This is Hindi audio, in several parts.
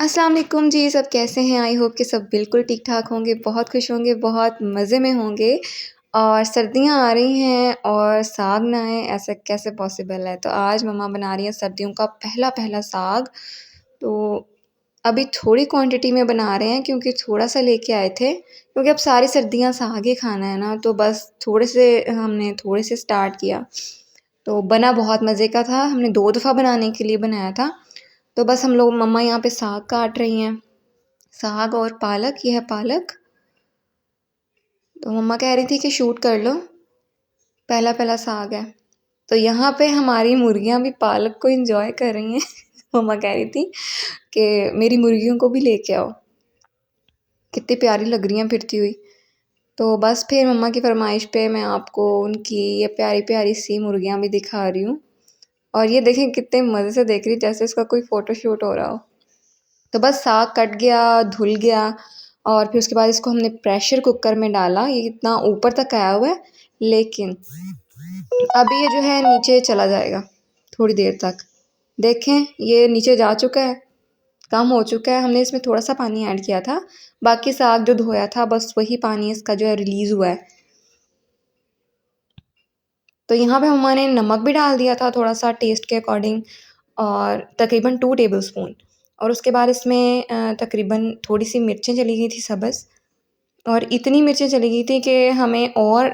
अस्सलाम वालेकुम जी, सब कैसे हैं? आई होप कि सब बिल्कुल ठीक-ठाक होंगे, बहुत खुश होंगे, बहुत मज़े में होंगे और सर्दियाँ आ रही हैं और साग ना आए, ऐसा कैसे पॉसिबल है? तो आज मम्मा बना रही हैं सर्दियों का पहला-पहला साग। तो अभी थोड़ी क्वांटिटी में बना रहे हैं क्योंकि थोड़ा-सा लेके आए थे, क्योंकि अब सारी सर्दियाँ साग ही खाना है ना, तो बस हमने थोड़े से स्टार्ट किया। तो बना बहुत मज़े का था, हमने 2 दफ़ा बनाने के लिए बनाया था। तो बस हम लोग मम्मा यहाँ पे साग काट रही हैं। साग और पालक, ये है पालक। तो मम्मा कह रही थी कि शूट कर लो, पहला-पहला साग है। तो यहाँ पे हमारी मुर्गियाँ भी पालक को एन्जॉय कर रही हैं। मम्मा कह रही थी कि मेरी मुर्गियों को भी लेके आओ, कितनी प्यारी लग रही हैं फिरती हुई। तो बस फिर मम्मा की फ़रमाइश पे मैं आपको उनकी ये प्यारी-प्यारी सी मुर्गियाँ भी दिखा रही हूँ। और ये देखें कितने मज़े से देख रही है, जैसे इसका कोई फ़ोटोशूट हो रहा हो। तो बस साग कट गया, धुल गया और फिर उसके बाद इसको हमने प्रेशर कुकर में डाला। ये इतना ऊपर तक आया हुआ है, लेकिन अभी ये जो है नीचे चला जाएगा थोड़ी देर तक। देखें ये नीचे जा चुका है, कम हो चुका है। हमने इसमें थोड़ा सा पानी ऐड किया था, बाकी साग जो धोया था बस वही पानी इसका जो है रिलीज़ हुआ है। तो यहाँ पे मम्मा ने नमक भी डाल दिया था थोड़ा सा टेस्ट के अकॉर्डिंग, और तकरीबन 2 टेबलस्पून। और उसके बाद इसमें तकरीबन थोड़ी सी मिर्चें चली गई थी सब्ज़, और इतनी मिर्चें चली गई थी कि हमें और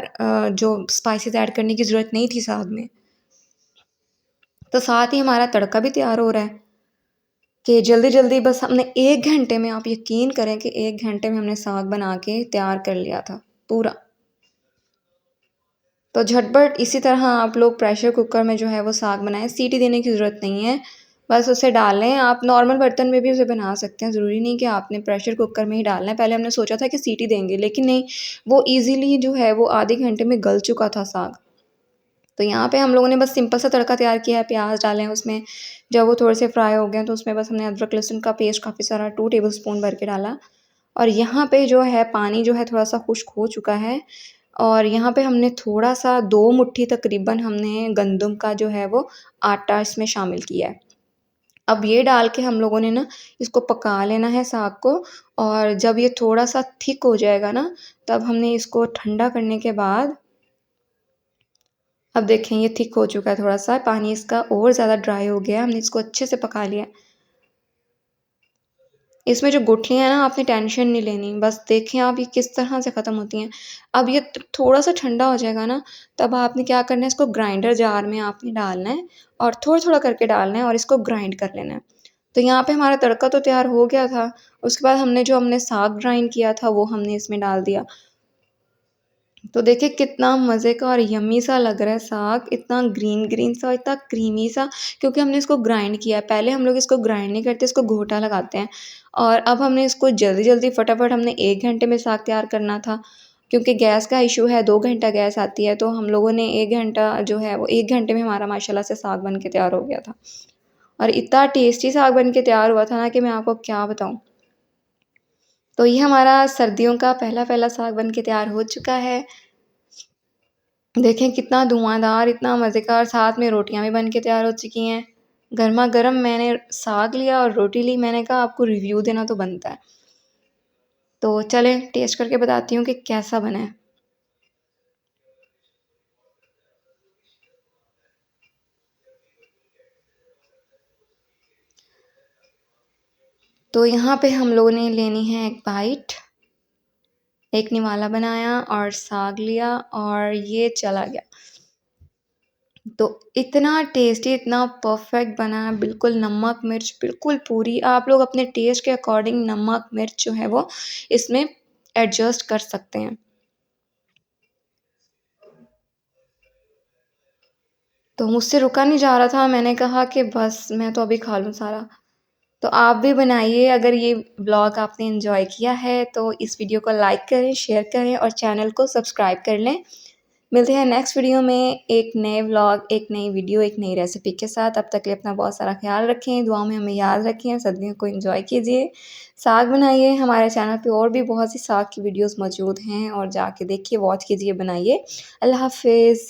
जो स्पाइसेस ऐड करने की ज़रूरत नहीं थी साग में। तो साथ ही हमारा तड़का भी तैयार हो रहा है कि जल्दी-जल्दी बस हमने 1 घंटे में, आप यकीन करें कि 1 घंटे में हमने साग बना के तैयार कर लिया था पूरा। तो झटपट इसी तरह आप लोग प्रेशर कुकर में जो है वो साग बनाएं, सीटी देने की ज़रूरत नहीं है, बस उसे डालें। आप नॉर्मल बर्तन में भी उसे बना सकते हैं, ज़रूरी नहीं कि आपने प्रेशर कुकर में ही डालना है। पहले हमने सोचा था कि सीटी देंगे, लेकिन नहीं, वो ईज़िली जो है वो आधे घंटे में गल चुका था साग। तो यहाँ पे हम लोगों ने बस सिंपल सा तड़का तैयार किया है, प्याज डाले हैं उसमें। जब वो थोड़े से फ्राई हो गए तो उसमें बस हमने अदरक लहसुन का पेस्ट काफ़ी सारा 2 टेबलस्पून भर के डाला। और यहाँ पे जो है पानी जो है थोड़ा-सा खुश्क हो चुका है, और यहाँ पे हमने थोड़ा-सा 2 मुट्ठी तकरीबन हमने गंदम का जो है वो आटा इसमें शामिल किया है। अब ये डाल के हम लोगों ने ना इसको पका लेना है साग को, और जब ये थोड़ा-सा थिक हो जाएगा ना, तब हमने इसको ठंडा करने के बाद, अब देखें ये थिक हो चुका है थोड़ा-सा, पानी इसका और ज़्यादा ड्राई हो गया है, हमने इसको अच्छे से पका लिया है। इसमें जो गुठलियाँ हैं ना, आपने टेंशन नहीं लेनी, बस देखें आप ये किस तरह से ख़त्म होती हैं। अब ये थोड़ा-सा ठंडा हो जाएगा ना, तब आपने क्या करना है, इसको ग्राइंडर जार में आपने डालना है और थोड़ा-थोड़ा करके डालना है और इसको ग्राइंड कर लेना है। तो यहाँ पे हमारा तड़का तो तैयार हो गया था, उसके बाद हमने साग ग्राइंड किया था वो हमने इसमें डाल दिया। तो देखिए कितना मज़े का और यम्मी सा लग रहा है साग, इतना ग्रीन-ग्रीन सा, इतना क्रीमी सा, क्योंकि हमने इसको ग्राइंड किया है। पहले हम लोग इसको ग्राइंड नहीं करते, इसको घोटा लगाते हैं, और अब हमने इसको जल्दी-जल्दी फटाफट हमने 1 घंटे में साग तैयार करना था, क्योंकि गैस का इश्यू है, 2 घंटा गैस आती है, तो हम लोगों ने 1 घंटा जो है वो 1 घंटे में हमारा माशाल्लाह से साग बन के तैयार हो गया था। और इतना टेस्टी साग बन के तैयार हुआ था ना कि मैं आपको क्या बताऊँ। तो ये हमारा सर्दियों का पहला-पहला साग बन के तैयार हो चुका है। देखें कितना धुआँधार, इतना मज़ेदार, साथ में रोटियाँ भी बन के तैयार हो चुकी हैं। गरमा-गरम मैंने साग लिया और रोटी ली, मैंने कहा आपको रिव्यू देना तो बनता है। तो चलें टेस्ट करके बताती हूँ कि कैसा बना है। तो यहाँ पे हम लोगों ने लेनी है एक बाइट, एक निवाला बनाया और साग लिया और ये चला गया। तो इतना टेस्टी, इतना परफेक्ट बना है, बिल्कुल नमक मिर्च बिल्कुल पूरी। आप लोग अपने टेस्ट के अकॉर्डिंग नमक मिर्च जो है वो इसमें एडजस्ट कर सकते हैं। तो मुझसे रुका नहीं जा रहा था, मैंने कहा कि बस मैं तो अभी खा लूँ सारा। तो आप भी बनाइए, अगर ये व्लॉग आपने एंजॉय किया है तो इस वीडियो को लाइक करें, शेयर करें और चैनल को सब्सक्राइब कर लें। मिलते हैं नेक्स्ट वीडियो में एक नए व्लॉग, एक नई वीडियो, एक नई रेसिपी के साथ। तब तक के लिए अपना बहुत सारा ख्याल रखें, दुआओं में हमें याद रखें, सर्दियों को एंजॉय कीजिए, साग बनाइए। हमारे चैनल पे और भी बहुत सी साग की वीडियोस मौजूद हैं, और जाके देखिए, वॉच कीजिए, बनाइए। अल्लाह हाफ़िज़।